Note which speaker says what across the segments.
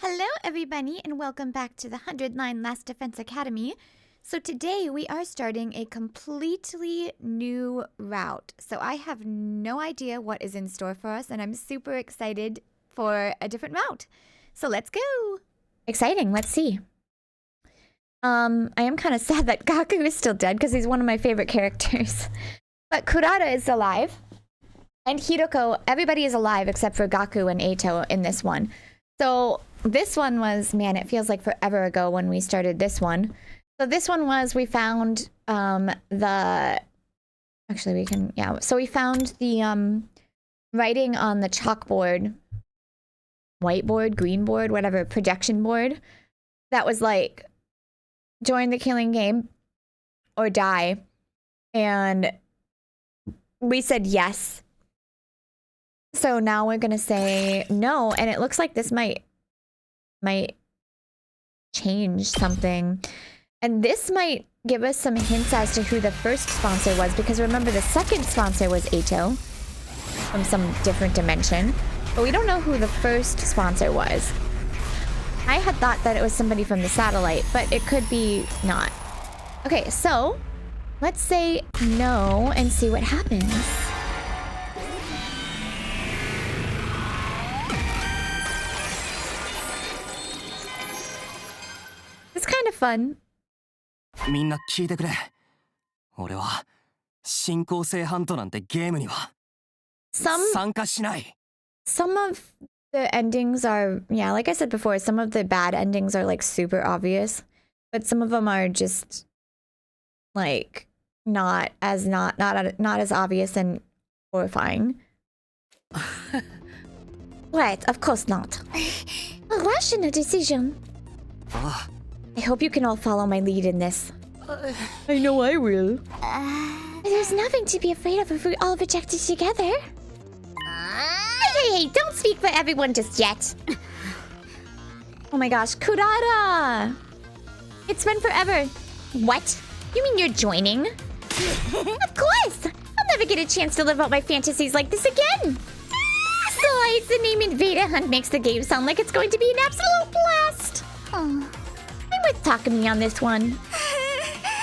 Speaker 1: Hello everybody and welcome back to the 109 Last Defense Academy. So today we are starting a completely new route. So I have no idea what is in store for us and I'm super excited for a different route. So let's go! Exciting, let's see. I am kind of sad that Gaku is still dead because he's one of my favorite characters. But Kurata is alive. And Hiroko, everybody is alive except for Gaku and Eito in this one. So this one was, man, it feels like forever ago when we started this one. So this one was, we found actually we can, yeah. So we found the writing on the chalkboard, whiteboard, green board, whatever, projection board. That was like, join the killing game or die. And we said yes. So now we're gonna say no, and it looks like this might change something. And this might give us some hints as to who the first sponsor was, because remember the second sponsor was Eito from some different dimension, but we don't know who the first sponsor was. I had thought that it was somebody from the satellite, but it could be not. Okay, so let's say no and see what happens. It's kind of fun.
Speaker 2: みんな聞いてくれ。俺は進行性ハントなんてゲームには参加しない。
Speaker 1: Some of the endings are, yeah, like I said before, some of the bad endings are like super obvious, but some of them are just like not as obvious and horrifying. What? Of course not. A rational decision. I hope you can all follow my lead in this. I know I will. There's nothing to be afraid of if we all reject it together. Hey, don't speak for everyone just yet. Oh my gosh, Kurata! It's been forever. What? You mean you're joining? Of course! I'll never get a chance to live out my fantasies like this again. Besides, the name Invader Hunt makes the game sound like it's going to be an absolute blast. I'm with Takumi on this one.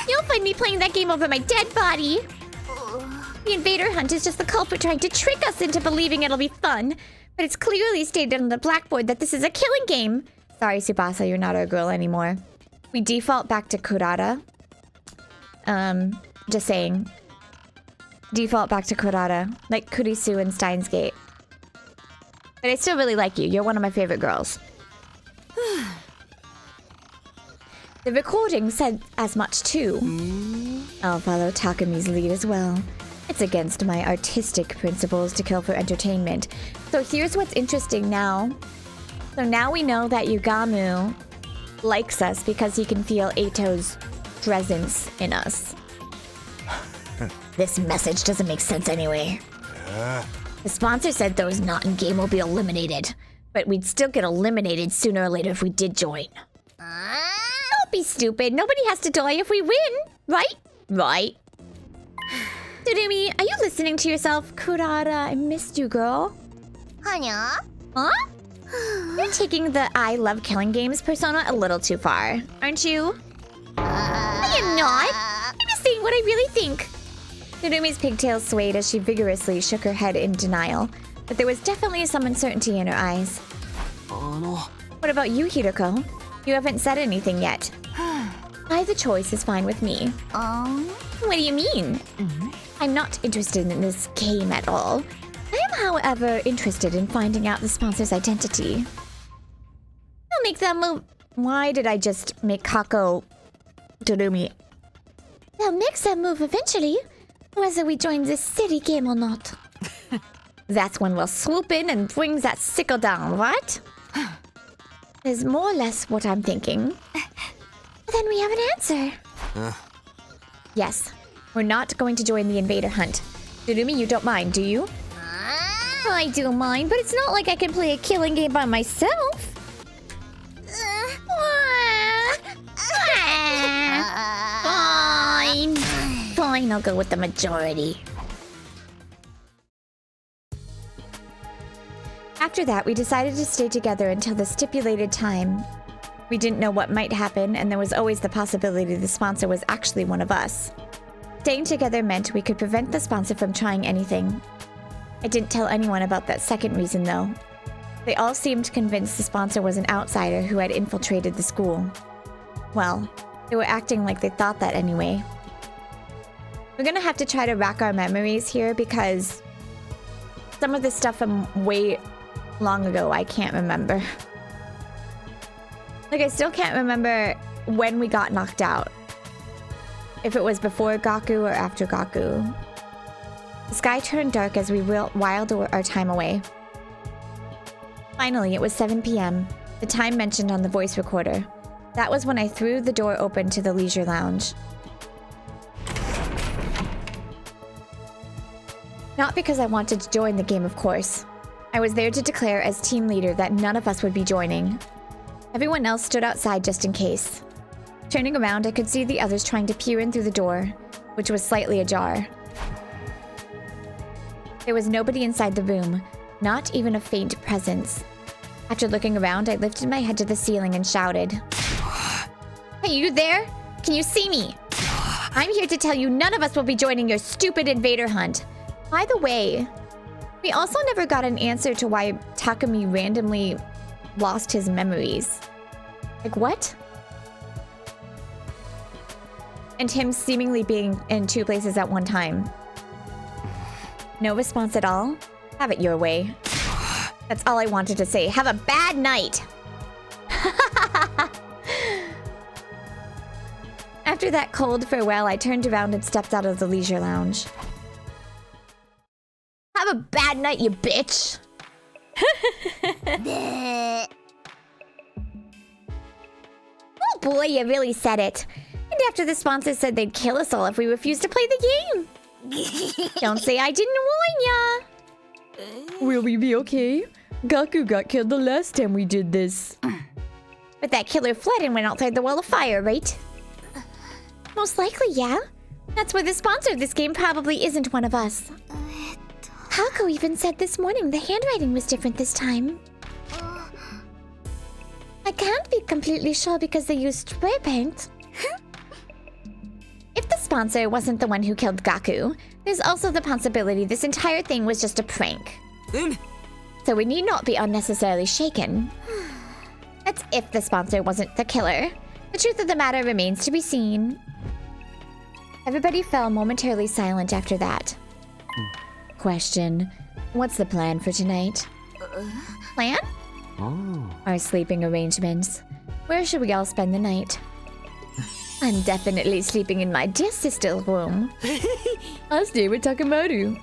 Speaker 1: You'll find me playing that game over my dead body. The Invader Hunt is just the culprit trying to trick us into believing it'll be fun. But it's clearly stated on the blackboard that this is a killing game. Sorry, Tsubasa, you're not our girl anymore. We default back to Kurata. Just saying. Default back to Kurata. Like Kurisu and Steins Gate. But I still really like you. You're one of my favorite girls. The recording said as much too. I'll follow Takumi's lead as well. It's against my artistic principles to kill for entertainment. So here's what's interesting now. So now we know that Yugamu likes us because he can feel Eito's presence in us. This message doesn't make sense anyway. The sponsor said those not in game will be eliminated. But we'd still get eliminated sooner or later if we did join. Don't be stupid. Nobody has to die if we win. Right? Right. Tsurumi, are you listening to yourself? Kurata, I missed you, girl. Hanya? Huh? You're taking the I love killing games persona a little too far, aren't you? I am not. I'm just saying what I really think. Tsurumi's pigtails swayed as she vigorously shook her head in denial, but there was definitely some uncertainty in her eyes. What about you, Hiroko? You haven't said anything yet. Either choice is fine with me. What do you mean? I'm not interested in this game at all. I am, however, interested in finding out the sponsor's identity. I'll make that move. Why did I just make Kako Tsurumi? They'll make that move eventually, whether we join this silly game or not. That's when we'll swoop in and bring that sickle down, right? Is more or less what I'm thinking. Then we have an answer. Yes, we're not going to join the Invader Hunt. Tsurumi, you don't mind, do you? I do mind, but it's not like I can play a killing game by myself. Fine. Fine, I'll go with the majority. After After that, we decided to stay together until the stipulated time. We didn't know what might happen, and there was always the possibility the sponsor was actually one of us. Staying together meant we could prevent the sponsor from trying anything. I didn't tell anyone about that second reason, though. They all seemed convinced the sponsor was an outsider who had infiltrated the school. Well, they were acting like they thought that anyway. We're gonna have to try to rack our memories here because some of the stuff from way long ago I can't remember. Like, I still can't remember when we got knocked out. If it was before Gaku or after Gaku. The sky turned dark as we whiled our time away. Finally, it was 7 p.m., the time mentioned on the voice recorder. That was when I threw the door open to the leisure lounge. Not because I wanted to join the game, of course. I was there to declare as team leader that none of us would be joining. Everyone else stood outside just in case. Turning around, I could see the others trying to peer in through the door, which was slightly ajar. There was nobody inside the room, not even a faint presence. After looking around, I lifted my head to the ceiling and shouted, "Hey, you there? Can you see me? I'm here to tell you none of us will be joining your stupid invader hunt. By the way, we also never got an answer to why Takumi randomly lost his memories. Like, what? And him seemingly being in two places at one time. No response at all? Have it your way." That's all I wanted to say. Have a bad night! After that cold farewell, I turned around and stepped out of the leisure lounge. Have a bad night, you bitch! Oh boy, you really said it. And after the sponsors said they'd kill us all if we refused to play the game. Don't say I didn't warn ya. Will we be okay? Gaku got killed the last time we did this. But that killer fled and went outside the wall of fire, right? Most likely, yeah. That's why the sponsor of this game probably isn't one of us. Hako even said this morning the handwriting was different this time. I can't be completely sure because they used spray paint. If the sponsor wasn't the one who killed Gaku, there's also the possibility this entire thing was just a prank. So we need not be unnecessarily shaken. That's if the sponsor wasn't the killer. The truth of the matter remains to be seen. Everybody fell momentarily silent after that. Question. What's the plan for tonight? Plan? Oh. Our sleeping arrangements. Where should we all spend the night? I'm definitely sleeping in my dear sister's room. I'll stay with Takamaru.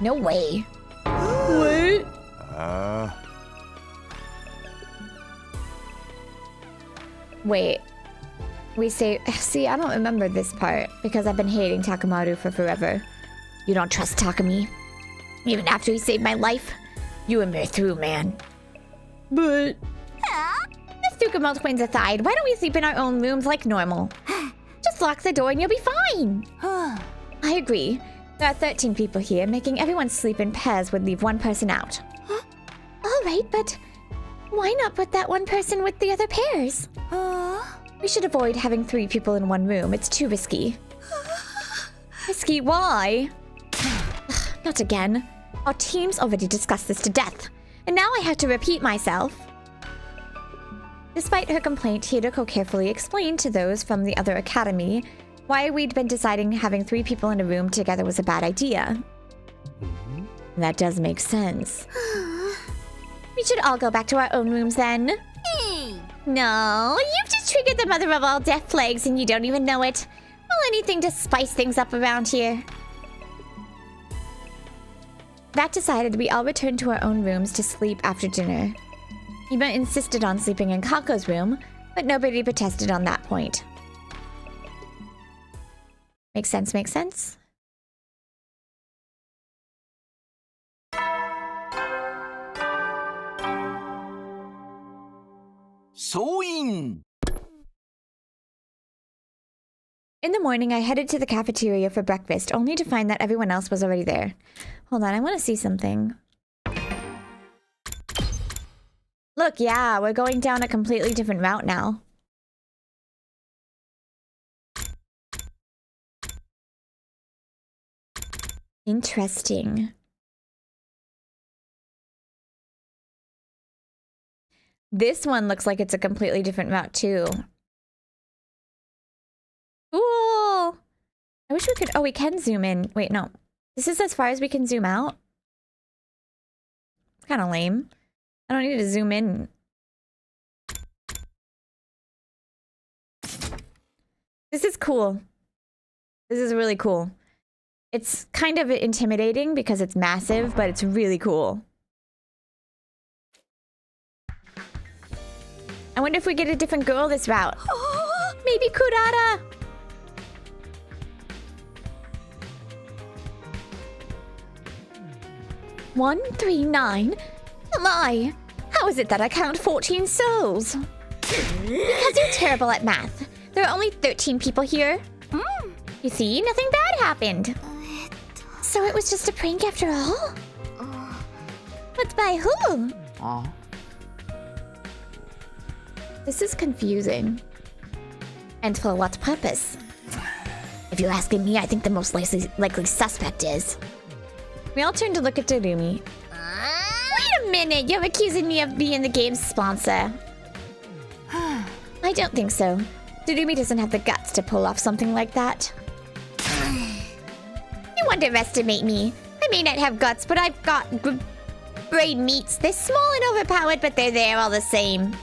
Speaker 1: No way. What? Wait. We say... See, I don't remember this part because I've been hating Takamaru for forever. You don't trust Takumi? Even after he saved my life? You and me through, man. But... Let's Tsukumo twins aside, why don't we sleep in our own rooms like normal? Just lock the door and you'll be fine. I agree. There are 13 people here. Making everyone sleep in pairs would leave one person out. Alright, but why not put that one person with the other pairs? We should avoid having 3 people in one room. It's too risky. Risky? Why? Not again. Our teams already discussed this to death. And now I have to repeat myself. Despite her complaint, Hideko carefully explained to those from the other academy why we'd been deciding having 3 people in a room together was a bad idea. That does make sense. We should all go back to our own rooms then. No, you've just triggered the mother of all death plagues and you don't even know it. Well, anything to spice things up around here. That decided, we all returned to our own rooms to sleep after dinner. Ima insisted on sleeping in Kako's room, but nobody protested on that point. Makes sense, makes sense. In the morning, I headed to the cafeteria for breakfast, only to find that everyone else was already there. Hold on, I want to see something. Look, yeah, we're going down a completely different route now. Interesting. This one looks like it's a completely different route too. Cool! I wish we could... Oh, we can zoom in. Wait, no. This is as far as we can zoom out? It's kind of lame. I don't need to zoom in. This is cool. This is really cool. It's kind of intimidating because it's massive, but it's really cool. I wonder if we get a different girl this route. Maybe Kurata! One, 3, 9. My! How is it that I count 14 souls? Because you're terrible at math. There are only 13 people here. You see, nothing bad happened. So it was just a prank after all? But by who? This is confusing. And for what purpose? If you're asking me, I think the most likely suspect is... We all turn to look at Darumi. Wait a minute, you're accusing me of being the game's sponsor. I don't think so. Darumi doesn't have the guts to pull off something like that. You underestimate me. I may not have guts, but I've got brain meats. They're small and overpowered, but they're there all the same.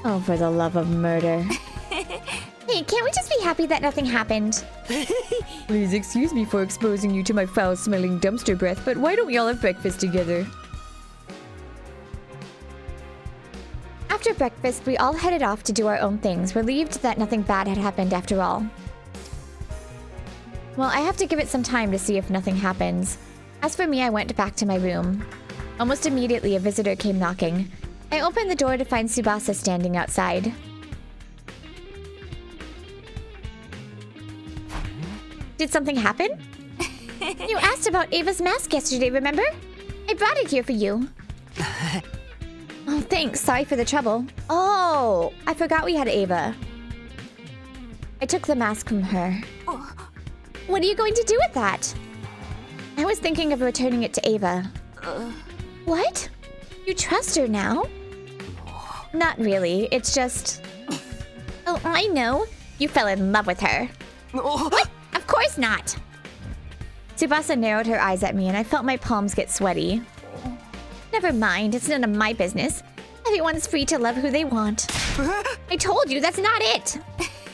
Speaker 1: Oh, for the love of murder. Hey, can't we just be happy that nothing happened? Please excuse me for exposing you to my foul-smelling dumpster breath, but why don't we all have breakfast together? After breakfast, we all headed off to do our own things, relieved that nothing bad had happened after all. Well, I have to give it some time to see if nothing happens. As for me, I went back to my room. Almost immediately, a visitor came knocking. I opened the door to find Tsubasa standing outside. Did something happen? You asked about Ava's mask yesterday, remember? I brought it here for you. Oh, thanks. Sorry for the trouble. Oh, I forgot we had Ava. I took the mask from her. What are you going to do with that? I was thinking of returning it to Ava. What? You trust her now? Not really. It's just... Oh, I know. You fell in love with her. What? Of course not. Tsubasa narrowed her eyes at me and I felt my palms get sweaty. Never mind. It's none of my business. Everyone's free to love who they want. I told you, that's not it.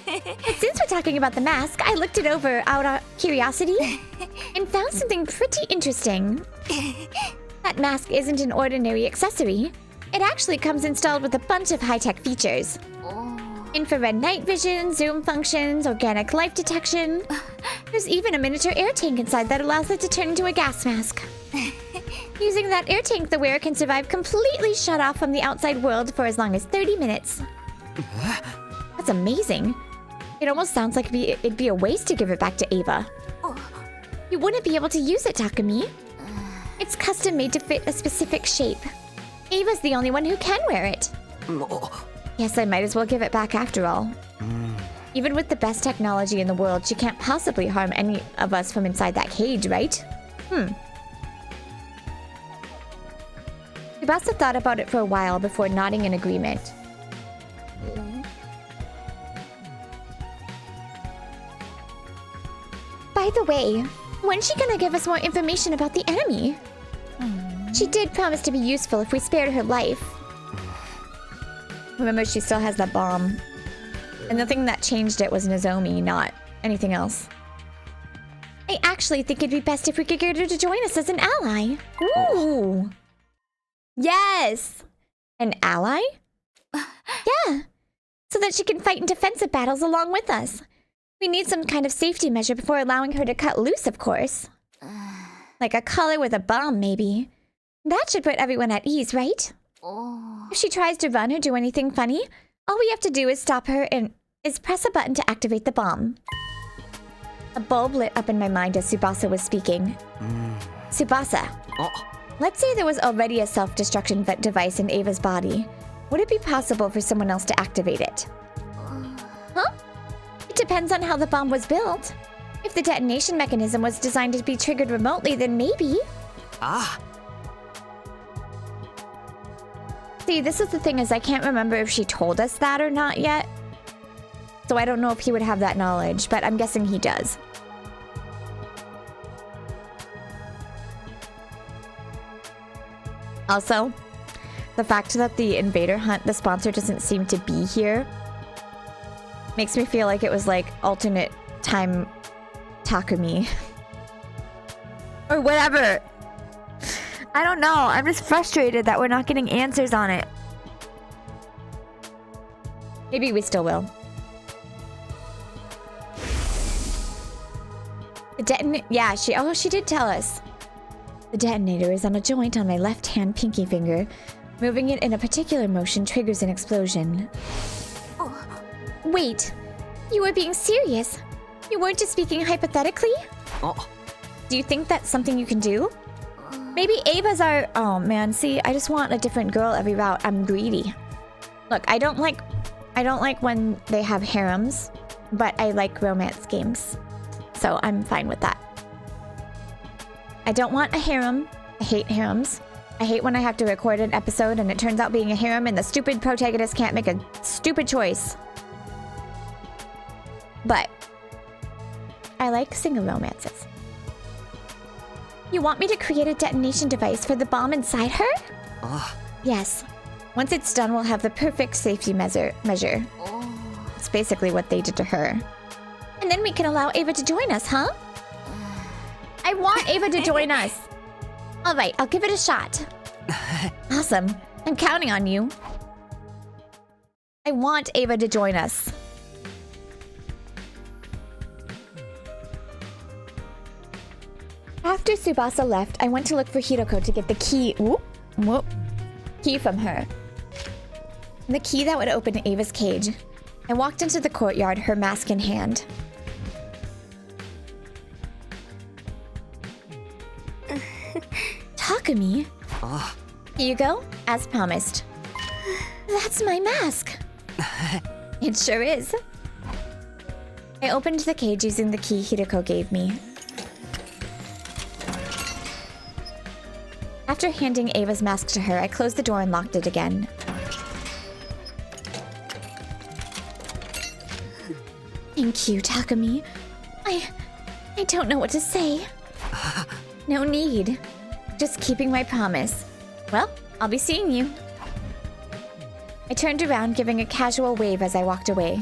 Speaker 1: But since we're talking about the mask, I looked it over out of curiosity and found something pretty interesting. That mask isn't an ordinary accessory. It actually comes installed with a bunch of high-tech features. Infrared night vision, zoom functions, organic life detection. There's even a miniature air tank inside that allows it to turn into a gas mask. Using that air tank, the wearer can survive completely shut off from the outside world for as long as 30 minutes. That's amazing. It almost sounds like it'd be a waste to give it back to Ava. You wouldn't be able to use it, Takumi. It's custom made to fit a specific shape. Ava's the only one who can wear it. Yes, I might as well give it back after all. Even with the best technology in the world, she can't possibly harm any of us from inside that cage, right? Tsubasa thought about it for a while before nodding in agreement. By the way, when's she gonna give us more information about the enemy? She did promise to be useful if we spared her life. Remember, she still has that bomb. And the thing that changed it was Nozomi, not anything else. I actually think it'd be best if we could get her to join us as an ally. Ooh. Yes! An ally? Yeah. So that she can fight in defensive battles along with us. We need some kind of safety measure before allowing her to cut loose, of course. Like a collar with a bomb, maybe. That should put everyone at ease, right? If she tries to run or do anything funny, all we have to do is stop her and press a button to activate the bomb. A bulb lit up in my mind as Tsubasa was speaking. Tsubasa. Let's say there was already a self-destruction device in Ava's body. Would it be possible for someone else to activate it? Huh? It depends on how the bomb was built. If the detonation mechanism was designed to be triggered remotely, then maybe.
Speaker 2: Ah.
Speaker 1: See, this is the thing, is I can't remember if she told us that or not yet. So I don't know if he would have that knowledge, but I'm guessing he does. Also, the fact that the Invader Hunt, the sponsor, doesn't seem to be here makes me feel like it was like alternate time Takumi. Or whatever. I don't know. I'm just frustrated that we're not getting answers on it. Maybe we still will. The yeah, she did tell us. The detonator is on a joint on my left-hand pinky finger. Moving it in a particular motion triggers an explosion. Oh. Wait, you were being serious? You weren't just speaking hypothetically?
Speaker 2: Oh.
Speaker 1: Do you think that's something you can do? Maybe Ava's our... Oh man, see, I just want a different girl every route. I'm greedy. Look, I don't like when they have harems, but I like romance games. So I'm fine with that. I don't want a harem. I hate harems. I hate when I have to record an episode and it turns out being a harem and the stupid protagonist can't make a stupid choice. But I like single romances. You want me to create a detonation device for the bomb inside her? Yes. Once it's done, we'll have the perfect safety measure. It's basically what they did to her. And then we can allow Ava to join us, huh? I want Ava to join us. All right, I'll give it a shot. Awesome. I'm counting on you. I want Ava to join us. After Tsubasa left, I went to look for Hiroko to get the key. Key from her. The key that would open Ava's cage. I walked into the courtyard, her mask in hand. Takumi? Here you go, as promised. That's my mask. It sure is. I opened the cage using the key Hiroko gave me. After handing Ava's mask to her, I closed the door and locked it again. Thank you, Takumi. I don't know what to say. No need. Just keeping my promise. Well, I'll be seeing you. I turned around, giving a casual wave as I walked away.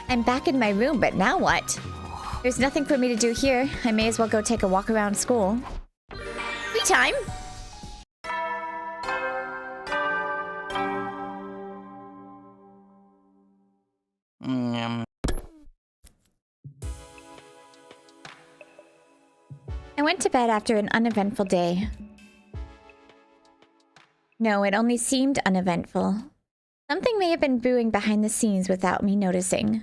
Speaker 1: I'm back in my room, but now what? There's nothing for me to do here. I may as well go take a walk around school. Free time! I went to bed after an uneventful day. No, it only seemed uneventful. Something may have been brewing behind the scenes without me noticing.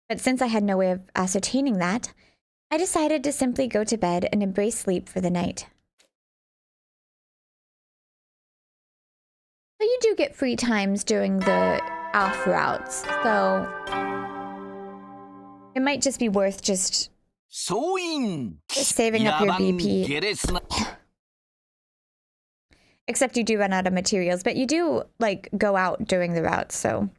Speaker 1: But since I had no way of ascertaining that, I decided to simply go to bed and embrace sleep for the night. So you do get free times during the off routes, so it might just be worth just saving up your BP. Except you do run out of materials, but you do, like, go out during the routes, so...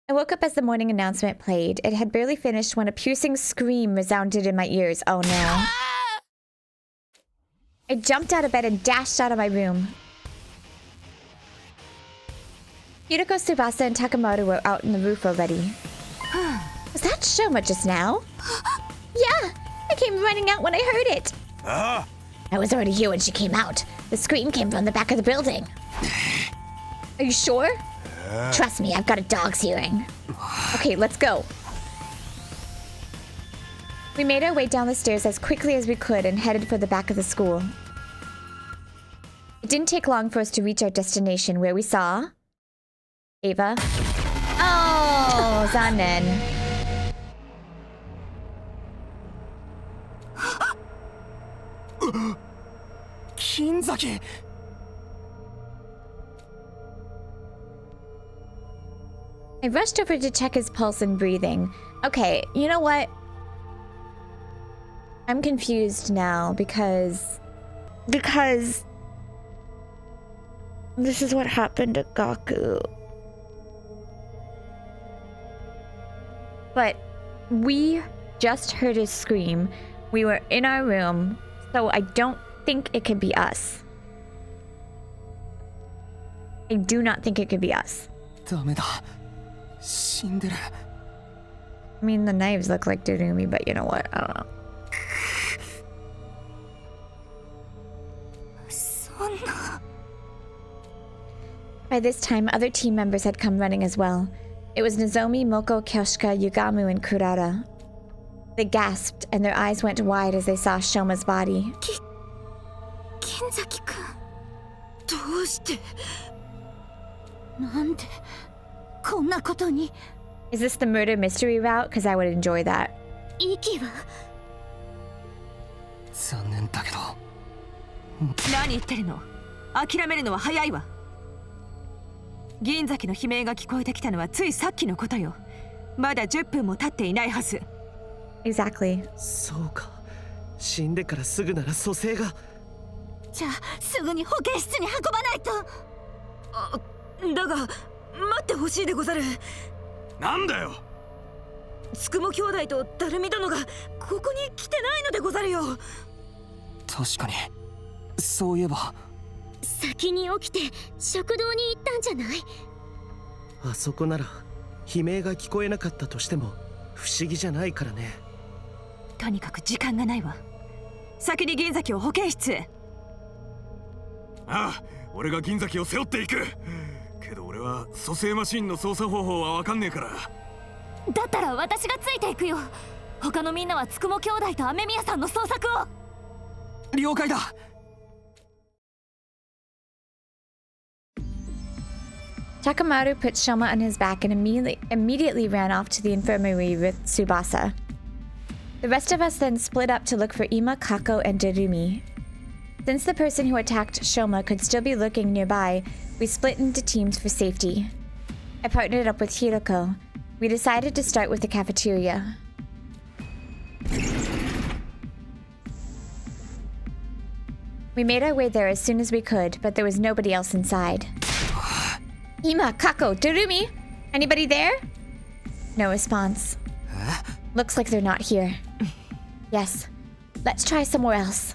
Speaker 1: I woke up as the morning announcement played. It had barely finished when a piercing scream resounded in my ears. Oh no. I jumped out of bed and dashed out of my room. Hiroko, Tsubasa, and Takamaru were out on the roof already. Was that Shoma just now? Yeah! I came running out when I heard it! I was already here when she came out. The scream came from the back of the building. Are you sure? Trust me, I've got a dog's hearing. Okay, let's go. We made our way down the stairs as quickly as we could and headed for the back of the school. It didn't take long for us to reach our destination, where we saw... Ava. Oh, zanen.
Speaker 2: 金崎
Speaker 1: I rushed over to check his pulse and breathing. Okay, you know what? I'm confused now because this is what happened to Gaku. But we just heard his scream. We were in our room, so I don't think it could be us. I do not think it could be us.
Speaker 2: ダメだ。死んでる。
Speaker 1: I mean, the knives look like Dorumi, but you know what? I don't know. By this time, other team members had come running as well. It was Nozomi, Moko, Kyoshika, Yugamu, and Kurara. They gasped, and their eyes went wide as they saw Shoma's body.
Speaker 3: Kinzaki-kun, どうして? なんでこんなことに?
Speaker 1: Is this the murder mystery route? Because I would enjoy that.
Speaker 3: 息は?
Speaker 2: 残念だけど。
Speaker 3: 何言ってるの? 諦めるのは早いわ。銀崎の悲鳴が聞こえてきたのはついさっきのことよ。まだ10分も経っていないはず。
Speaker 1: Exactly.
Speaker 4: そうか。死んでからすぐなら蘇生が。
Speaker 3: じゃあすぐに保健室に運ばないと。だが待ってほしいでござる。
Speaker 4: なんだよ。
Speaker 3: つくも兄弟とダルミ殿がここに来てないのでござるよ。
Speaker 2: 確かに。そういえば。
Speaker 5: 先に起きて食堂に行ったんじゃない？
Speaker 4: あそこなら悲鳴が聞こえなかったとしても不思議じゃないからね。
Speaker 3: とにかく時間がないわ。先に銀崎を保健室へ。
Speaker 6: ああ、俺が銀崎を背負っていく。けど俺は蘇生マシンの操作方法は分かんねえから。
Speaker 5: だったら私がついていくよ。他のみんなはつくも兄弟と雨宮さんの捜索を。
Speaker 2: 了解だ。
Speaker 1: Takamaru put Shoma on his back and immediately ran off to the infirmary with Tsubasa. The rest of us then split up to look for Ima, Kako, and Dorumi. Since the person who attacked Shoma could still be lurking nearby, we split into teams for safety. I partnered up with Hiroko. We decided to start with the cafeteria. We made our way there as soon as we could, but there was nobody else inside. Ima, Kako, Dorumi! Anybody there? No response. Looks like they're not here. Yes. Let's try somewhere else.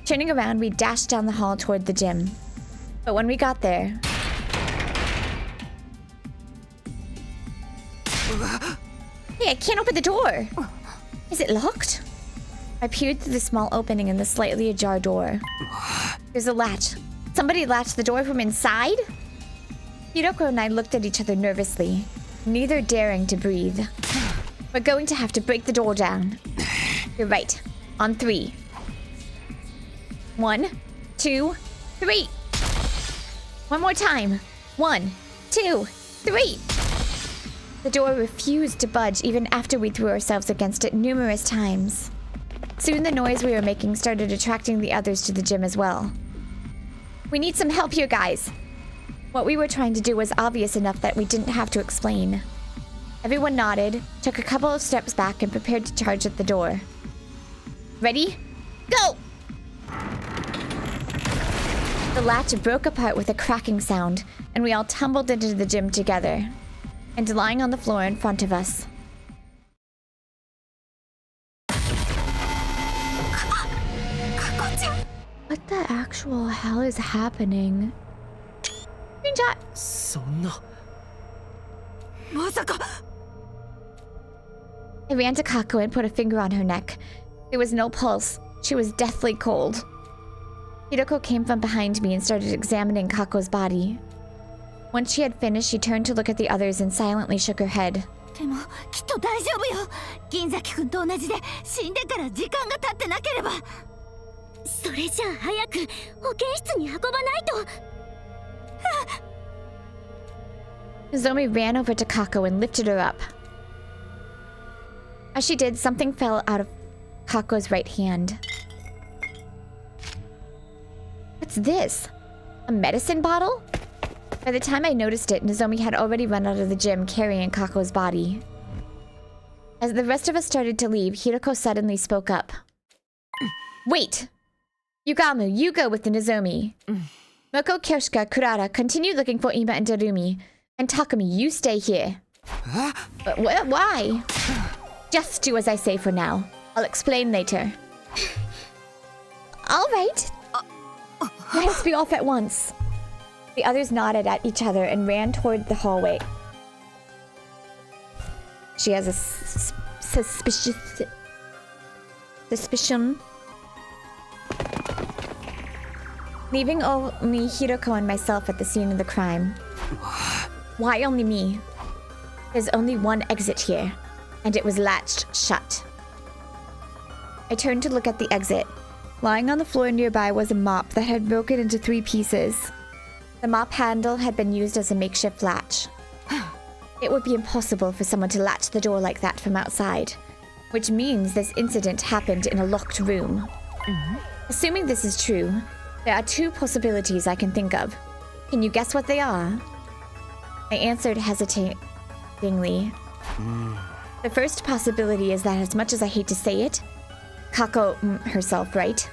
Speaker 1: Turning around, we dashed down the hall toward the gym. But when we got there... Hey, I can't open the door! Is it locked? I peered through the small opening in the slightly ajar door. There's a latch. Somebody latched the door from inside? Hiroko and I looked at each other nervously, neither daring to breathe. We're going to have to break the door down. You're right. On 3. 1, 2, 3. One more time. 1, 2, 3. The door refused to budge even after we threw ourselves against it numerous times. Soon the noise we were making started attracting the others to the gym as well. We need some help here, guys. What we were trying to do was obvious enough that we didn't have to explain. Everyone nodded, took a couple of steps back, and prepared to charge at the door. Ready? Go! The latch broke apart with a cracking sound, and we all tumbled into the gym together. And lying on the floor in front of us. What the actual hell is happening? Screenshot!
Speaker 4: そんな。
Speaker 3: まさか。
Speaker 1: I ran to Kako and put a finger on her neck. There was no pulse. She was deathly cold. Hiroko came from behind me and started examining Kako's body. Once she had finished, she turned to look at the others and silently shook her head.
Speaker 3: でもきっと大丈夫よ。銀崎君と同じで死んでから時間が経ってなければ。
Speaker 5: それじゃあ早く保健室に運ばないと。
Speaker 1: Nozomi ran over to Kako and lifted her up. As she did, something fell out of Kako's right hand. What's this? A medicine bottle? By the time I noticed it, Nozomi had already run out of the gym carrying Kako's body. As the rest of us started to leave, Hiroko suddenly spoke up. Wait! Yugamu, you go with the Nozomi. Moko, Kyoshika, Kurara, continue looking for Ima and Darumi. And Takumi, you stay here. But why? Just do as I say for now. I'll explain later. All right. Let us be off at once. The others nodded at each other and ran toward the hallway. She has a suspicion. Leaving only Hiroko and myself at the scene of the crime. Why only me? There's only one exit here, and it was latched shut. I turned to look at the exit. Lying on the floor nearby was a mop that had broken into 3 pieces. The mop handle had been used as a makeshift latch. It would be impossible for someone to latch the door like that from outside, which means this incident happened in a locked room. Assuming this is true, there are 2 possibilities I can think of. Can you guess what they are? I answered hesitatingly. The first possibility is that, as much as I hate to say it, Kako herself, right?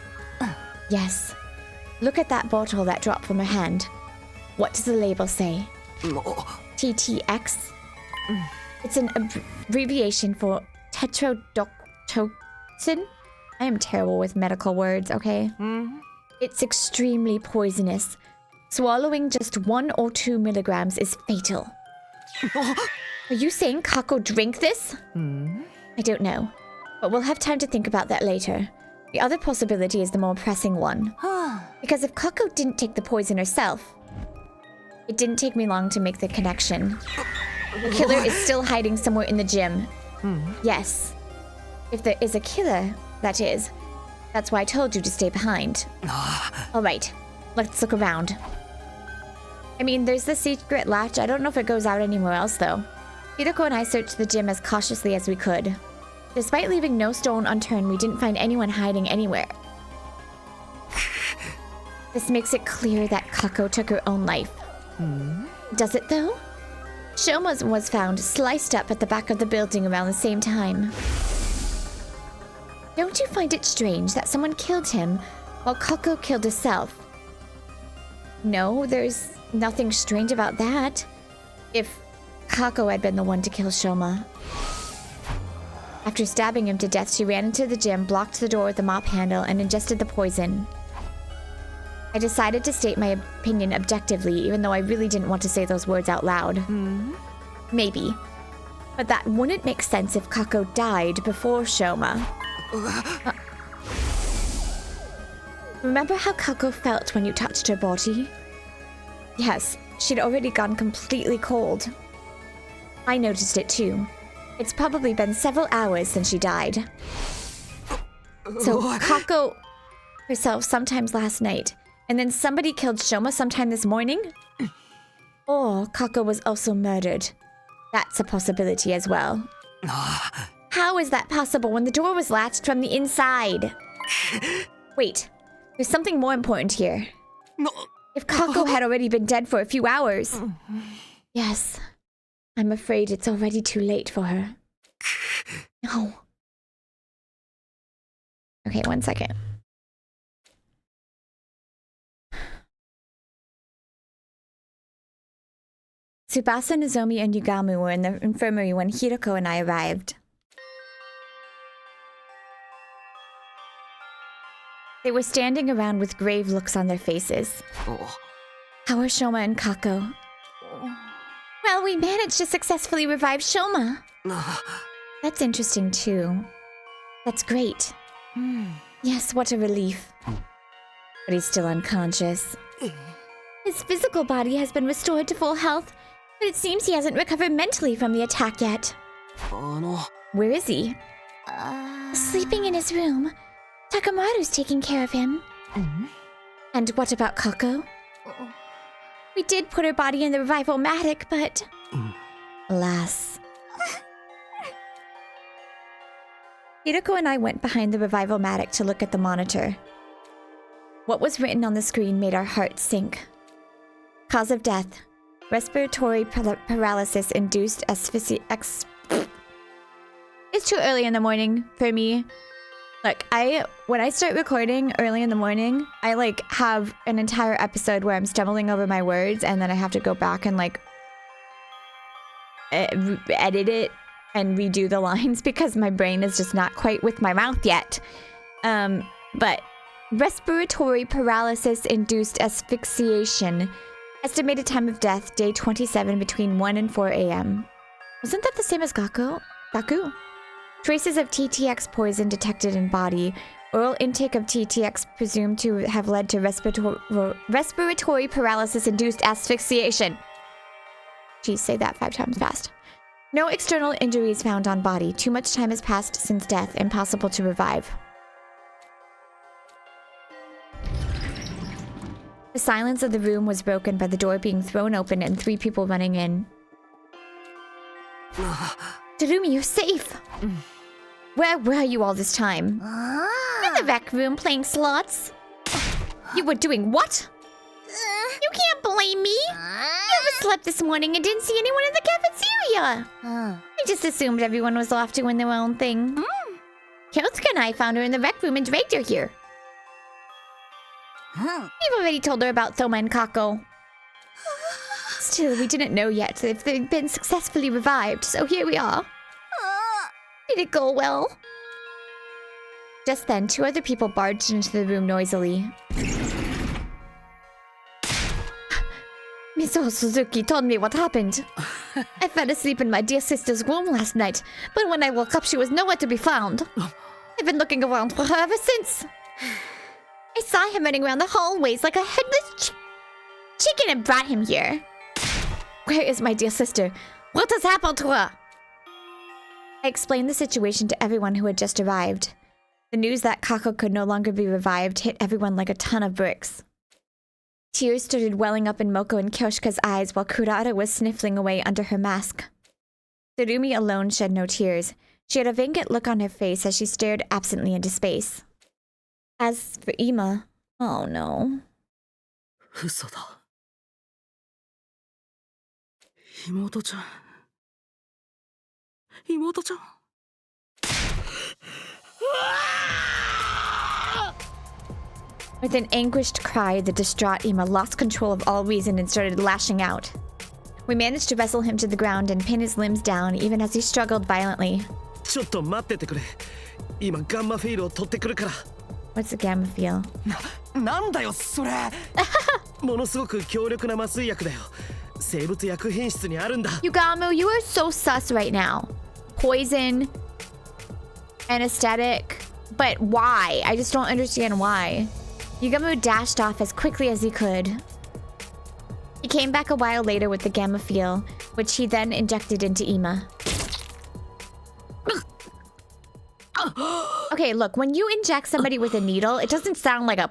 Speaker 1: Yes. Look at that bottle that dropped from her hand. What does the label say? TTX? It's an abbreviation for tetrodotoxin. I am terrible with medical words, okay? It's extremely poisonous. Swallowing just 1 or 2 milligrams is fatal. Are you saying Kako drank this? I don't know, but we'll have time to think about that later. The other possibility is the more pressing one. Because if Kako didn't take the poison herself, it didn't take me long to make the connection. The killer is still hiding somewhere in the gym. Yes. If there is a killer, that is. That's why I told you to stay behind. Alright, let's look around. I mean, there's the secret latch. I don't know if it goes out anywhere else, though. Hiroko and I searched the gym as cautiously as we could. Despite leaving no stone unturned, we didn't find anyone hiding anywhere. This makes it clear that Kako took her own life. Does it, though? Shoma was found sliced up at the back of the building around the same time. Don't you find it strange that someone killed him while Kako killed herself? No, there's nothing strange about that. If Kako had been the one to kill Shoma. After stabbing him to death, she ran into the gym, blocked the door with the mop handle, and ingested the poison. I decided to state my opinion objectively, even though I really didn't want to say those words out loud. Maybe. But that wouldn't make sense if Kako died before Shoma. Remember how Kako felt when you touched her body? Yes, she'd already gone completely cold. I noticed it too. It's probably been several hours since she died. So Kako herself sometimes last night, and then somebody killed Shoma sometime this morning? Or Kako was also murdered. That's a possibility as well. How is that possible when the door was latched from the inside? Wait, there's something more important here. If Kako had already been dead for a few hours... Yes, I'm afraid it's already too late for her. No. Okay, 1 second. Tsubasa, Nozomi, and Yugamu were in the infirmary when Hiroko and I arrived. They were standing around with grave looks on their faces. How are Shoma and Kako? Well, we managed to successfully revive Shoma. That's interesting, too. That's great. Yes, what a relief. But he's still unconscious. His physical body has been restored to full health, but it seems he hasn't recovered mentally from the attack yet. Where is he? Sleeping in his room. Takamaru's taking care of him. And what about Kako? We did put her body in the revival-matic, but... Alas. Hiroko and I went behind the revival-matic to look at the monitor. What was written on the screen made our hearts sink. Cause of death: respiratory paralysis induced asphyxia. It's too early in the morning for me. Look, when I start recording early in the morning, I like have an entire episode where I'm stumbling over my words, and then I have to go back and like edit it and redo the lines because my brain is just not quite with my mouth yet. But respiratory paralysis induced asphyxiation. Estimated time of death, day 27, between 1 and 4 a.m. Wasn't that the same as Gaku? Traces of TTX poison detected in body. Oral intake of TTX presumed to have led to respiratory paralysis-induced asphyxiation. Geez, say that 5 times fast. No external injuries found on body. Too much time has passed since death. Impossible to revive. The silence of the room was broken by the door being thrown open and 3 people running in. Terumi, you're safe! Where were you all this time? In the rec room playing slots. You were doing what? You can't blame me! You overslept this morning and didn't see anyone in the cafeteria! I just assumed everyone was off doing their own thing. Kyosuke and I found her in the rec room and dragged her here. We've already told her about Thoma and Kako. Still, we didn't know yet if they'd been successfully revived, so here we are. Did it go well? Just then, 2 other people barged into the room noisily. Miss Suzuki told me what happened. I fell asleep in my dear sister's room last night, but when I woke up, she was nowhere to be found. I've been looking around for her ever since. I saw him running around the hallways like a headless chicken and brought him here. Where is my dear sister? What has happened to her? I explained the situation to everyone who had just arrived. The news that Kako could no longer be revived hit everyone like a ton of bricks. Tears started welling up in Moko and Kyoshika's eyes while Kurata was sniffling away under her mask. Tsurumi alone shed no tears. She had a vacant look on her face as she stared absently into space. As for Ima, oh no.
Speaker 4: 嘘だ。妹ちゃん。妹ちゃん。
Speaker 1: With an anguished cry, the distraught Ima lost control of all reason and started lashing out. We managed to wrestle him to the ground and pin his limbs down even as he struggled violently.
Speaker 4: ちょっと待っててくれ。今ガンマフィールを取ってくるから。
Speaker 1: What's a gamma feel?
Speaker 2: なんだよそれ。
Speaker 4: ものすごく強力な麻酔薬だよ。生物薬品室にあるんだ。
Speaker 1: Yugamu, you are so sus right now. Poison, anesthetic, but why? I just don't understand why. Yugamu dashed off as quickly as he could. He came back a while later with the gamma feel, which he then injected into Ima. Okay, look, when you inject somebody with a needle, it doesn't sound like a...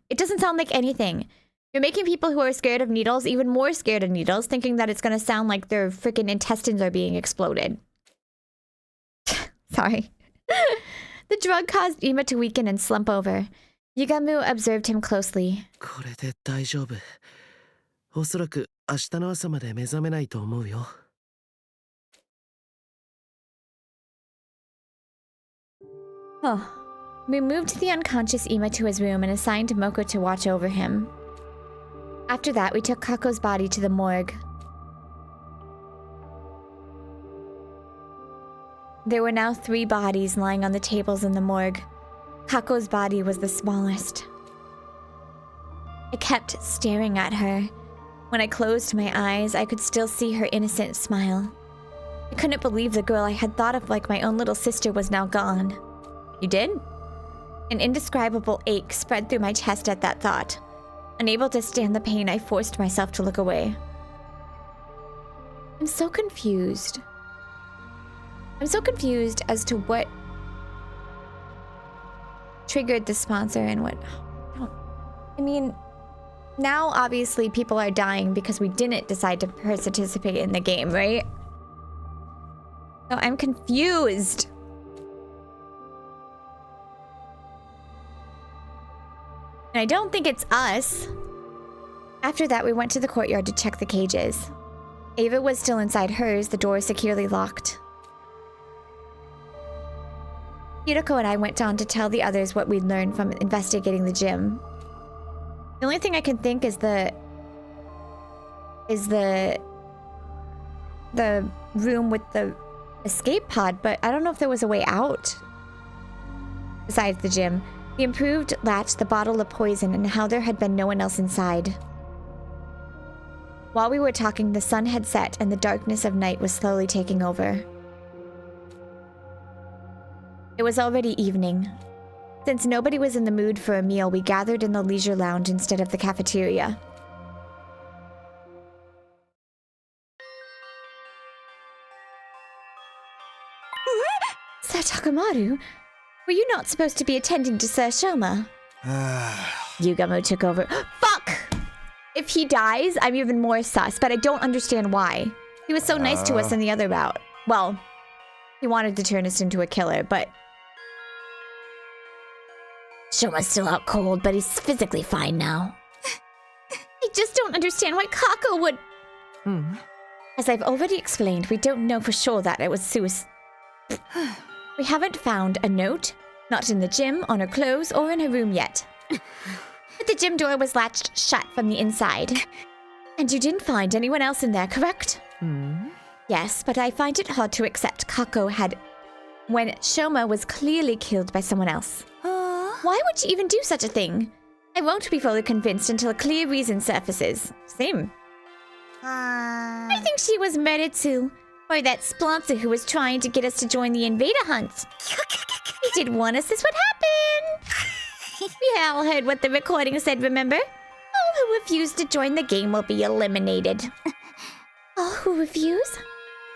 Speaker 1: It doesn't sound like anything. You're making people who are scared of needles even more scared of needles, thinking that it's gonna sound like their freaking intestines are being exploded. Sorry. The drug caused Ima to weaken and slump over. Yugamu observed him closely.
Speaker 4: これで大丈夫。おそらく明日の朝まで目覚めないと思うよ。
Speaker 1: Oh. We moved the unconscious Ima to his room and assigned Moko to watch over him. After that, we took Kako's body to the morgue. There were now 3 bodies lying on the tables in the morgue. Kako's body was the smallest. I kept staring at her. When I closed my eyes, I could still see her innocent smile. I couldn't believe the girl I had thought of like my own little sister was now gone. You did? An indescribable ache spread through my chest at that thought. Unable to stand the pain, I forced myself to look away. I'm so confused. I'm so confused as to what triggered the sponsor and what... I mean, now obviously people are dying because we didn't decide to participate in the game, right? So I'm confused. And I don't think it's us. After that, we went to the courtyard to check the cages. Ava was still inside hers, the door securely locked. Hiroko and I went on to tell the others what we'd learned from investigating the gym. The only thing I can think is the room with the escape pod, but I don't know if there was a way out. Besides the gym, the improved latch, the bottle of poison, and how there had been no one else inside. While we were talking, the sun had set and the darkness of night was slowly taking over. It was already evening. Since nobody was in the mood for a meal, we gathered in the leisure lounge instead of the cafeteria. Sir Takamaru, were you not supposed to be attending to Sir Shoma? Yugamo took over. Fuck! If he dies, I'm even more sus, but I don't understand why. He was so nice to us in the other route. Well, he wanted to turn us into a killer, but... Shoma's still out cold, but he's physically fine now. I just don't understand why Kako would... As I've already explained, we don't know for sure that it was suicide. We haven't found a note, not in the gym, on her clothes, or in her room yet. But the gym door was latched shut from the inside. And you didn't find anyone else in there, correct? Yes, but I find it hard to accept Kako had... when Shoma was clearly killed by someone else. Why would you even do such a thing? I won't be fully convinced until a clear reason surfaces. Same. I think she was murdered too. Or that sponsor who was trying to get us to join the invader hunt. He did warn us this would happen. We all heard what the recording said, remember? All who refuse to join the game will be eliminated. All who refuse?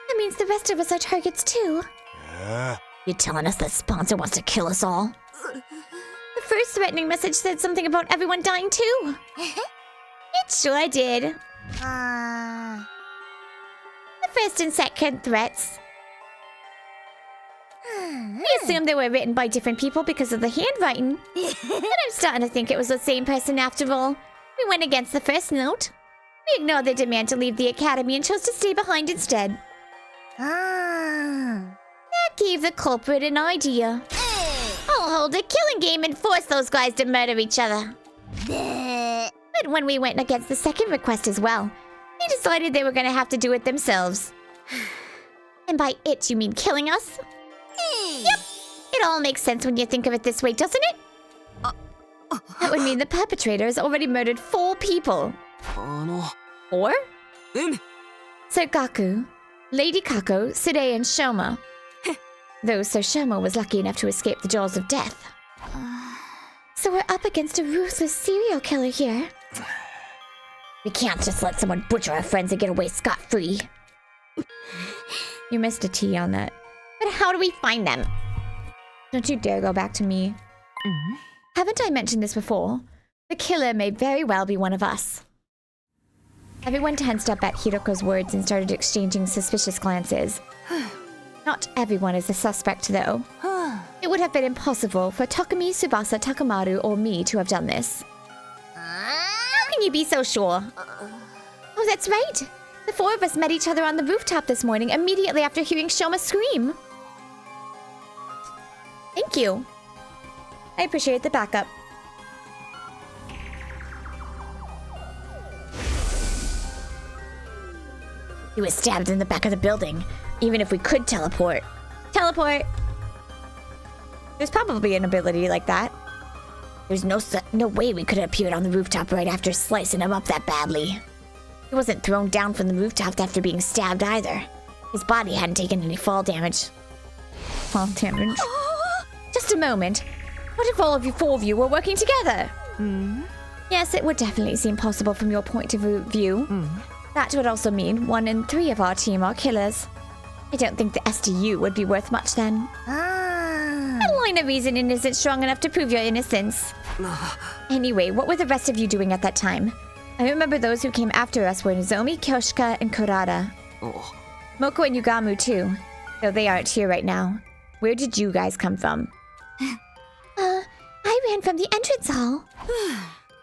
Speaker 1: That means the rest of us are targets too. You're telling us that sponsor wants to kill us all? The first threatening message said something about everyone dying too. It sure did. The first and second threats. We assumed they were written by different people because of the handwriting. But I'm starting to think it was the same person after all. We went against the first note. We ignored their demand to leave the academy and chose to stay behind instead. That gave the culprit an idea. I'll hold a killing game and force those guys to murder each other. But when we went against the second request as well, they decided they were going to have to do it themselves. And by it, you mean killing us? Yep. It all makes sense when you think of it this way, doesn't it? That would mean the perpetrator has already murdered 4 people. 4? Sir Gaku, Lady Kako, Sudei, and Shoma. Though Sir Shoma was lucky enough to escape the jaws of death. So we're up against a ruthless serial killer here. We can't just let someone butcher our friends and get away scot-free. You missed a T on that. But how do we find them? Don't you dare go back to me. Haven't I mentioned this before? The killer may very well be one of us. Everyone tensed up at Hiroko's words and started exchanging suspicious glances. Not everyone is a suspect, though. It would have been impossible for Takumi, Tsubasa, Takamaru, or me to have done this. How can you be so sure? Oh, that's right. The 4 of us met each other on the rooftop this morning immediately after hearing Shoma scream. Thank you. I appreciate the backup. He was stabbed in the back of the building, even if we could teleport. Teleport! There's probably an ability like that. There's no way we could have appeared on the rooftop right after slicing him up that badly. He wasn't thrown down from the rooftop after being stabbed either. His body hadn't taken any fall damage. Fall damage? Just a moment. What if all of you 4 of you were working together? Yes, it would definitely seem possible from your point of view. That would also mean 1 in 3 of our team are killers. I don't think the SDU would be worth much then. That line of reasoning isn't strong enough to prove your innocence. Anyway, what were the rest of you doing at that time? I remember those who came after us were Nozomi, Kyoshika, and Kurata. Moko and Yugamu too, though they aren't here right now. Where did you guys come from? I ran from the entrance hall.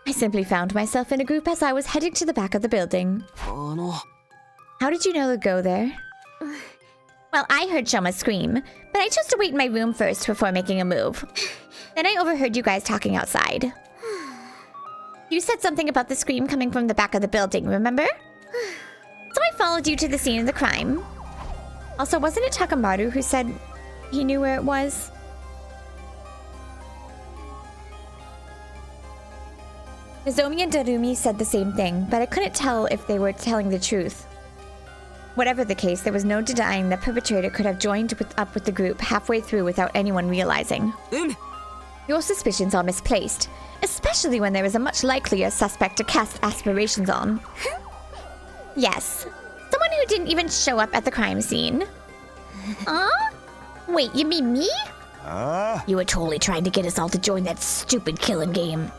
Speaker 1: I simply found myself in a group as I was heading to the back of the building. How did you know to go there? Well, I heard Shoma scream, but I chose to wait in my room first before making a move. Then I overheard you guys talking outside. You said something about the scream coming from the back of the building, remember? So I followed you to the scene of the crime. Also, wasn't it Takamaru who said he knew where it was? Nozomi and Darumi said the same thing, but I couldn't tell if they were telling the truth. Whatever the case, there was no denying the perpetrator could have joined up with the group halfway through without anyone realizing. Your suspicions are misplaced, especially when there is a much likelier suspect to cast aspirations on. Yes, someone who didn't even show up at the crime scene. Wait, you mean me? You were totally trying to get us all to join that stupid killing game.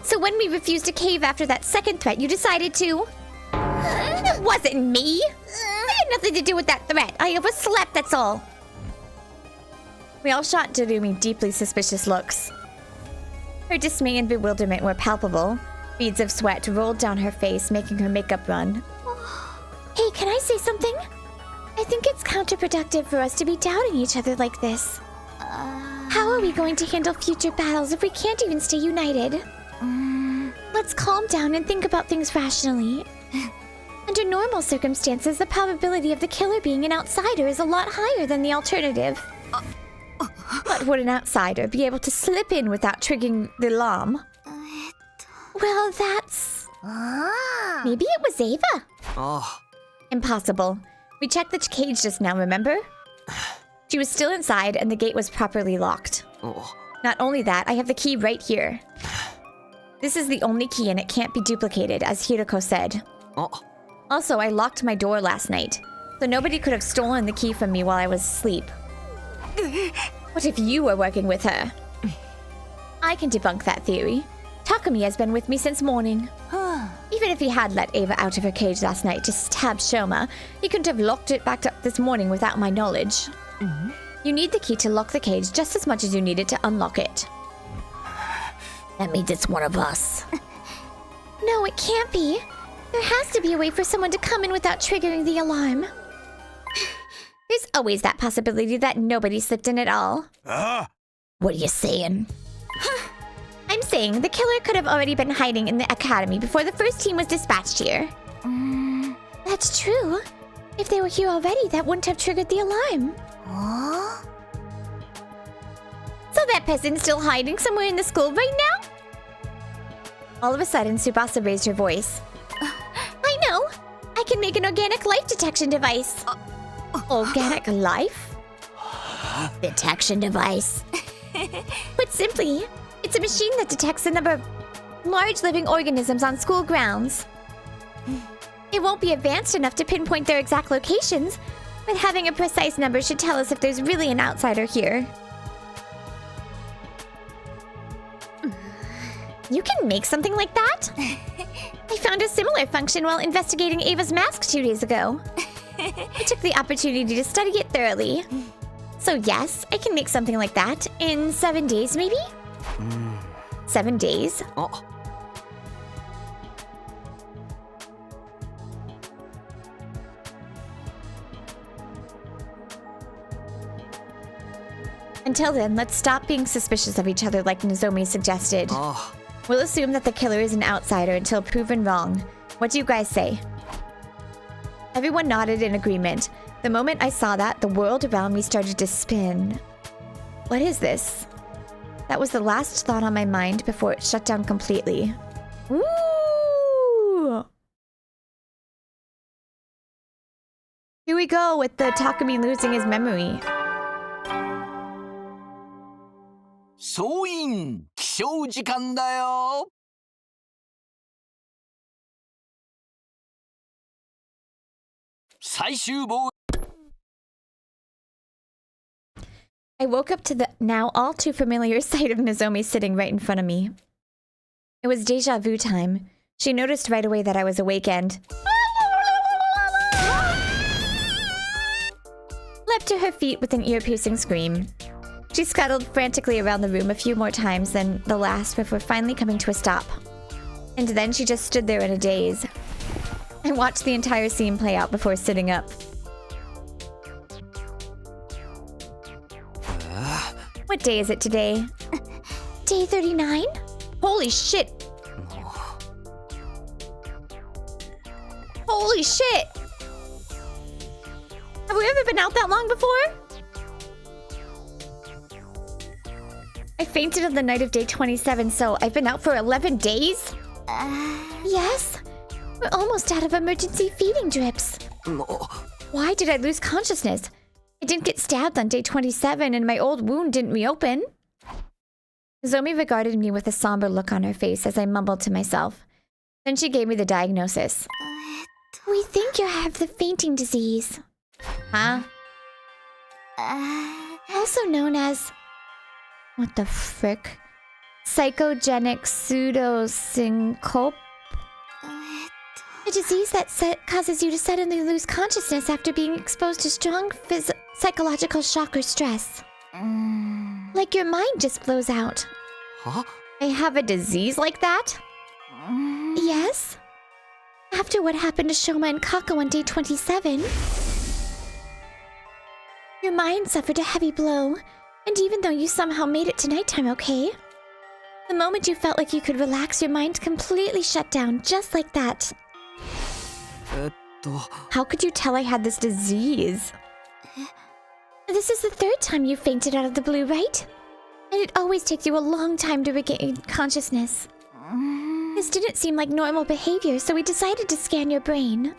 Speaker 1: So when we refused to cave after that second threat, you decided to... It wasn't me! I had nothing to do with that threat. I overslept, that's all. We all shot Darumi deeply suspicious looks. Her dismay and bewilderment were palpable. Beads of sweat rolled down her face, making her makeup run. Hey, can I say something? I think it's counterproductive for us to be doubting each other like this. How are we going to handle future battles if we can't even stay united? Let's calm down and think about things rationally. Under normal circumstances, the probability of the killer being an outsider is a lot higher than the alternative. But would an outsider be able to slip in without triggering the alarm? Well, that's... Maybe it was Ava. Impossible. We checked the cage just now, remember? She was still inside and the gate was properly locked. Not only that, I have the key right here. This is the only key and it can't be duplicated, as Hiroko said. Also, I locked my door last night, so nobody could have stolen the key from me while I was asleep. What if you were working with her? I can debunk that theory. Takumi has been with me since morning. Even if he had let Ava out of her cage last night to stab Shoma, he couldn't have locked it back up this morning without my knowledge. You need the key to lock the cage just as much as you need it to unlock it. That means it's one of us. No, it can't be. There has to be a way for someone to come in without triggering the alarm. There's always that possibility that nobody slipped in at all. What are you saying? I'm saying the killer could have already been hiding in the academy before the first team was dispatched here. That's true. If they were here already, that wouldn't have triggered the alarm. So that person's still hiding somewhere in the school right now? All of a sudden, Tsubasa raised her voice. I know! I can make an organic life detection device. Organic life? Detection device. Put simply, it's a machine that detects the number of large living organisms on school grounds. It won't be advanced enough to pinpoint their exact locations, but having a precise number should tell us if there's really an outsider here. You can make something like that? I found a similar function while investigating Ava's mask 2 days ago. I took the opportunity to study it thoroughly. So yes, I can make something like that in 7 days, maybe? 7 days? Until then, let's stop being suspicious of each other like Nozomi suggested. We'll assume that the killer is an outsider until proven wrong. What do you guys say? Everyone nodded in agreement. The moment I saw that, the world around me started to spin. What is this? That was the last thought on my mind before it shut down completely. Woo! Here we go with the Takumi losing his memory.
Speaker 7: 総員起床時間だよ。最終防
Speaker 1: I woke up to the now all too familiar sight of Nozomi sitting right in front of me. It was deja vu time. She noticed right away that I was awake and leapt to her feet with an ear-piercing scream. She scuttled frantically around the room a few more times than the last before finally coming to a stop. And then she just stood there in a daze and watched the entire scene play out before sitting up. What day is it today? Day 39? Holy shit! Holy shit! Have we ever been out that long before? I fainted on the night of day 27, so I've been out for 11 days? Yes. We're almost out of emergency feeding drips. Why did I lose consciousness? I didn't get stabbed on day 27 and my old wound didn't reopen. Zomi regarded me with a somber look on her face as I mumbled to myself. Then she gave me the diagnosis. We think you have the fainting disease. Huh? Also known as... What the frick? Psychogenic pseudosyncope? A disease that causes you to suddenly lose consciousness after being exposed to strong psychological shock or stress. Like your mind just blows out.
Speaker 2: Huh?
Speaker 1: I have a disease like that? Yes. After what happened to Shoma and Kako on day 27, your mind suffered a heavy blow, and even though you somehow made it to nighttime okay, the moment you felt like you could relax, your mind completely shut down, just like that. How could you tell I had this disease? This is the third time you fainted out of the blue, right? And it always takes you a long time to regain consciousness. This didn't seem like normal behavior, so we decided to scan your brain.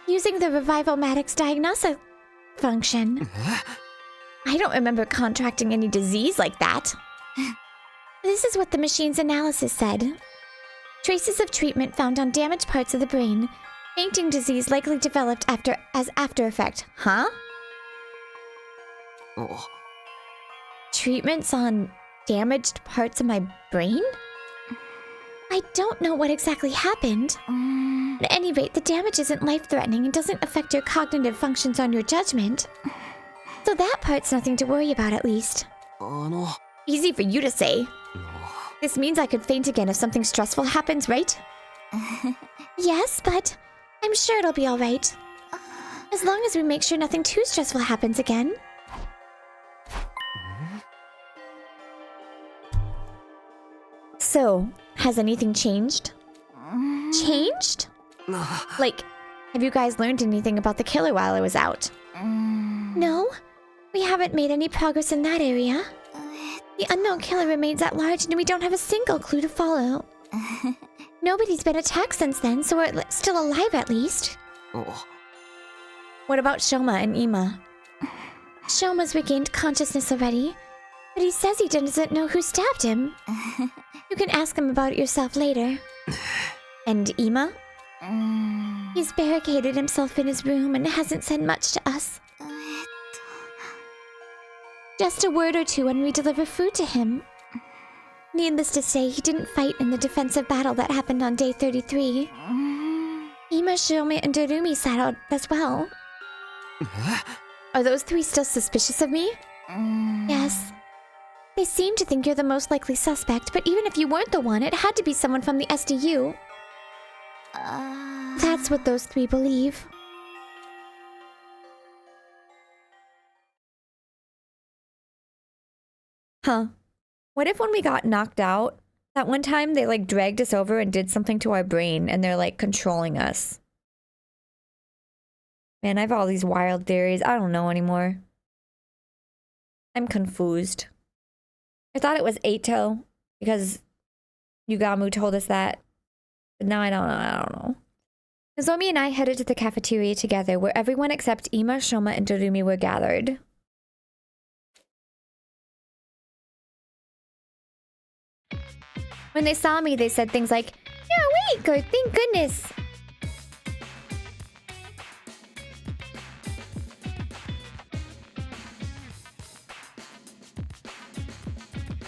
Speaker 1: Using the Revival-Matics diagnostic function. I don't remember contracting any disease like that. This is what the machine's analysis said. Traces of treatment found on damaged parts of the brain. Fainting disease likely developed as after effect. Huh?
Speaker 2: Oh.
Speaker 1: Treatments on damaged parts of my brain? I don't know what exactly happened. At any rate, the damage isn't life-threatening and doesn't affect your cognitive functions on your judgment. So that part's nothing to worry about, at least. Easy for you to say. This means I could faint again if something stressful happens, right? Yes, but I'm sure it'll be alright. As long as we make sure nothing too stressful happens again. So, has anything changed? Changed? Like, have you guys learned anything about the killer while I was out? No, we haven't made any progress in that area. The unknown killer remains at large and we don't have a single clue to follow. Nobody's been attacked since then, so we're still alive at least. What about Shoma and Ima? Shoma's regained consciousness already, but he says he doesn't know who stabbed him. You can ask him about it yourself later. And Ima? He's barricaded himself in his room and hasn't said much to us. Just a word or two when we deliver food to him. Needless to say, he didn't fight in the defensive battle that happened on day 33. Ima, Shoma, and Dorumi sat out as well. Are those three still suspicious of me? Yes. They seem to think you're the most likely suspect, but even if you weren't the one, it had to be someone from the SDU. That's what those three believe. Huh. What if when we got knocked out, that one time they like dragged us over and did something to our brain and they're like controlling us? Man, I have all these wild theories. I don't know anymore. I'm confused. I thought it was Eito because Yugamu told us that. But now I don't know. Nozomi and I headed to the cafeteria together where everyone except Ima, Shoma, and Dorumi were gathered. When they saw me, they said things like, "You're awake," or "Thank goodness."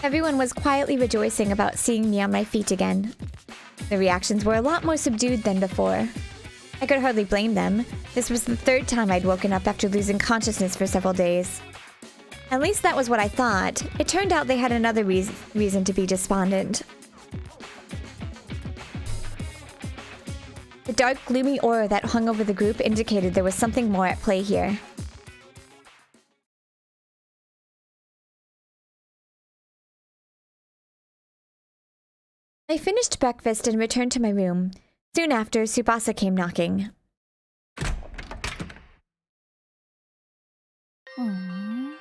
Speaker 1: Everyone was quietly rejoicing about seeing me on my feet again. The reactions were a lot more subdued than before. I could hardly blame them. This was the third time I'd woken up after losing consciousness for several days. At least that was what I thought. It turned out they had another reason to be despondent. The dark, gloomy aura that hung over the group indicated there was something more at play here. I finished breakfast and returned to my room. Soon after, Tsubasa came knocking.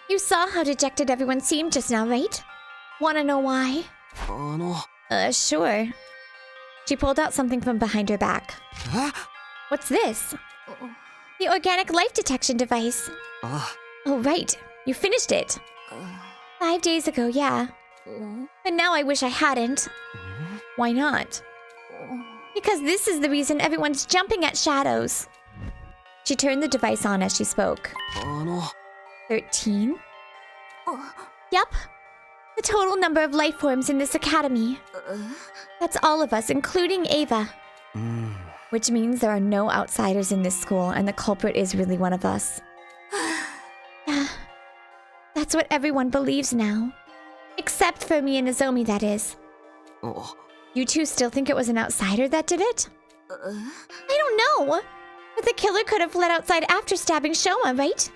Speaker 1: You saw how dejected everyone seemed just now, right? Wanna know why? Sure. She pulled out something from behind her back. What's this? The organic life detection device. Oh, right. You finished it. 5 days ago, yeah. But now I wish I hadn't. Why not? Because this is the reason everyone's jumping at shadows. She turned the device on as she spoke. 13? Yep. The total number of life forms in this academy. That's all of us, including Ava. Which means there are no outsiders in this school, and the culprit is really one of us. Yeah. That's what everyone believes now. Except for me and Nozomi, that is. You two still think it was an outsider that did it? I don't know. But the killer could have fled outside after stabbing Shoma, right?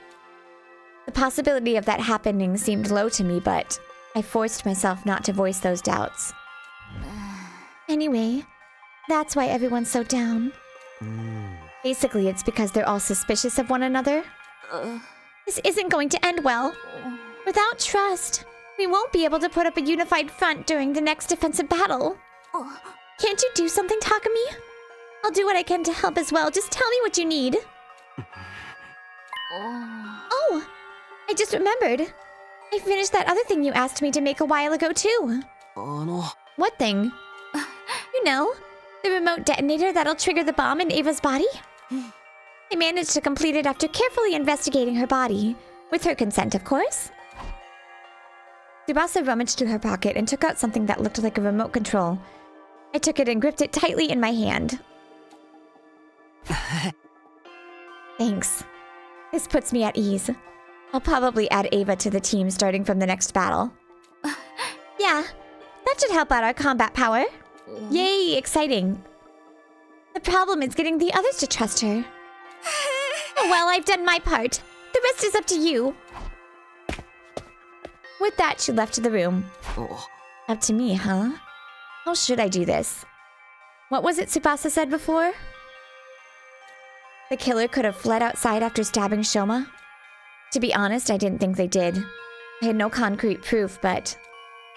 Speaker 1: The possibility of that happening seemed low to me, but I forced myself not to voice those doubts. Anyway, that's why everyone's so down. Basically, it's because they're all suspicious of one another. This isn't going to end well. Without trust, we won't be able to put up a unified front during the next defensive battle. Can't you do something, Takumi? I'll do what I can to help as well. Just tell me what you need. Oh, I just remembered. I finished that other thing you asked me to make a while ago, too. What thing? You know, the remote detonator that'll trigger the bomb in Ava's body? I managed to complete it after carefully investigating her body. With her consent, of course. Tsubasa rummaged through her pocket and took out something that looked like a remote control. I took it and gripped it tightly in my hand. Thanks. This puts me at ease. I'll probably add Ava to the team starting from the next battle. Yeah, that should help out our combat power. Yay, exciting. The problem is getting the others to trust her. Oh, well, I've done my part. The rest is up to you. With that, she left the room. Up to me, huh? How should I do this? What was it Tsubasa said before? The killer could have fled outside after stabbing Shoma? To be honest, I didn't think they did. I had no concrete proof, but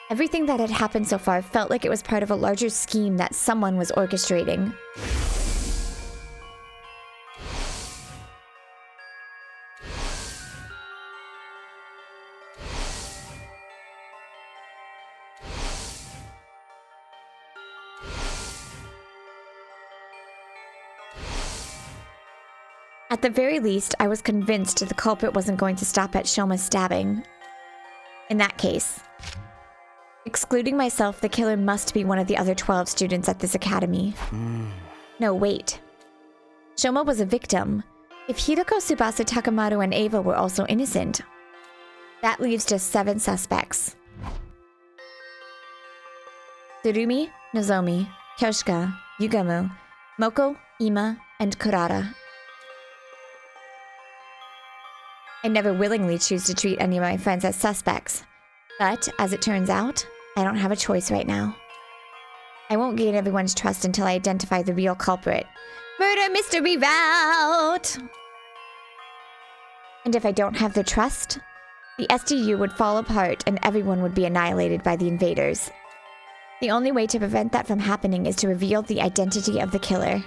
Speaker 1: everything that had happened so far felt like it was part of a larger scheme that someone was orchestrating. At the very least, I was convinced the culprit wasn't going to stop at Shoma's stabbing. In that case, excluding myself, the killer must be one of the other 12 students at this academy. No, wait. Shoma was a victim. If Hiroko, Tsubasa, Takamaru, and Ava were also innocent, that leaves just 7 suspects. Tsurumi, Nozomi, Kyoshika, Yugamu, Moko, Ima, and Kurata. I never willingly choose to treat any of my friends as suspects. But, as it turns out, I don't have a choice right now. I won't gain everyone's trust until I identify the real culprit. Murder mystery route! And if I don't have their trust, the SDU would fall apart and everyone would be annihilated by the invaders. The only way to prevent that from happening is to reveal the identity of the killer.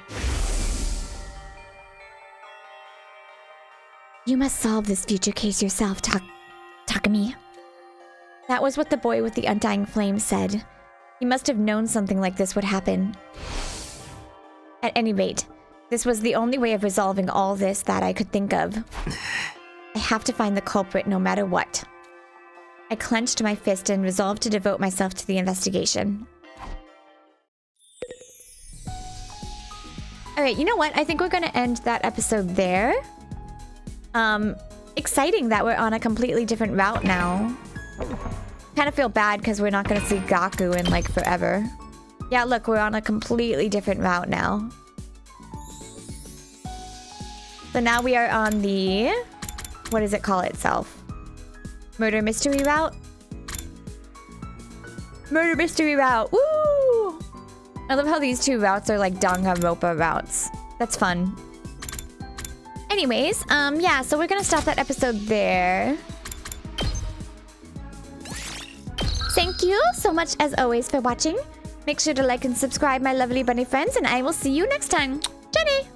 Speaker 1: You must solve this future case yourself, Takumi. That was what the boy with the undying flame said. He must have known something like this would happen. At any rate, this was the only way of resolving all this that I could think of. I have to find the culprit no matter what. I clenched my fist and resolved to devote myself to the investigation. Alright, you know what? I think we're gonna end that episode there. exciting that we're on a completely different route now. Kind of feel bad because we're not gonna see Gaku in like forever. Yeah, look, we're on a completely different route now. So now we are on the... what does it call itself? Murder mystery route? Murder mystery route! Woo! I love how these two routes are like Danganronpa routes. That's fun. Anyways, yeah, so we're gonna stop that episode there. Thank you so much as always for watching. Make sure to like and subscribe, my lovely bunny friends, and I will see you next time. Jenny!